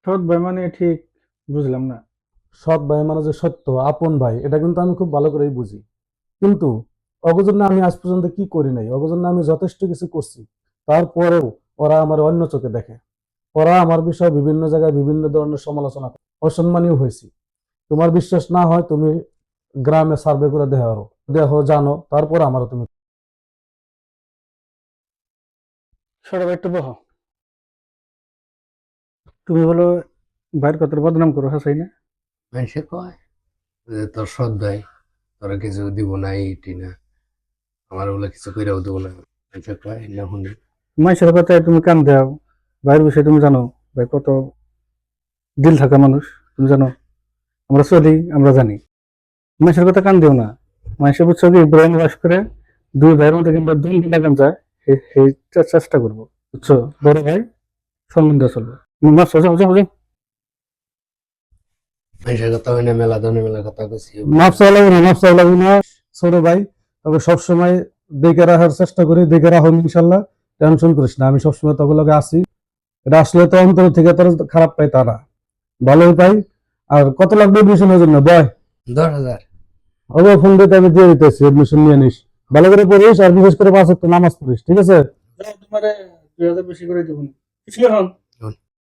সৎ ভাই মানে ঠিক বুঝলাম না। সৎ ভাই মানে যে সত্য আপন ভাই, এটা কিন্তু আমি খুব ভালো করেই বুঝি। কিন্তু অগো জন্য আমি আজ পর্যন্ত কি করি নাই, অগো জন্য আমি যথেষ্ট কিছু করছি। তারপরেও ওরা আমার অন্য চোখে দেখে। ওরা আমার বিষয়ে বিভিন্ন জায়গায় বিভিন্ন ধরনের সমালোচনা করে, অসম্মানীয় হয়েছি। তোমার বিশ্বাস না হয় তুমি গ্রামে সার্ভে করে দেখো, দেখো জানো, তারপর আমার তুমি। ছোট ভাই একটু বহ। তুমি বলো ভাইয়ের কত বদনাম করো, হাসাই না? মানুষে কয় যে তোর সৎ ভাই, তোরা কিছু দিব না, এইটি না, আমার ওগুলা কিছু কইরাও দিব না। মানুষে কয় না শুনি। মানুষের কথায় তুমি কান দাও। ভাইয়ের বিষয়ে তুমি জানো ভাই কত দিল থাকা মানুষ, তুমি জানো। আমরা চলি, আমরা জানি। মানুষের কথা কান দিও না। মানুষের বুঝছো কি ব্রেন ওয়াশ করে দুই ভাইয়ের মধ্যে কিংবা দুই লাগান যায়, সেই চেষ্টা করবো। বুঝছো? বড় ভাই সম্মান দিয়ে চলবে। মাছ যাও যাও যাও। মানুষের কথা হয় না, মেলা ধরনের মেলা কথা কইছি। মাপ চাওয়া লাগবে না, মাপ চাওয়া লাগবে না ছোট ভাই। তবে সবসময় দেখে রাখার চেষ্টা করি, দেখে রাখো ইনশাল্লাহ। টেনশন করিস না, আমি সবসময় তবে লগে আছি। এটা আসলে তো অন্তর থেকে তোর খারাপ পাই তা না, ভালোই পাই। আর কত লাগবে এডমিশনের জন্য বয়? 10,000। ওকে ফোন দিতে আমি দিয়ে দিতেছি, এডমিশন নিয়ে নিস। ভালো করে পড়িস, আর বিশেষ করে 5 ওয়াক্ত নামাজ পড়িস, ঠিক আছে? তোমার 2,000 বেশি করে দেবো।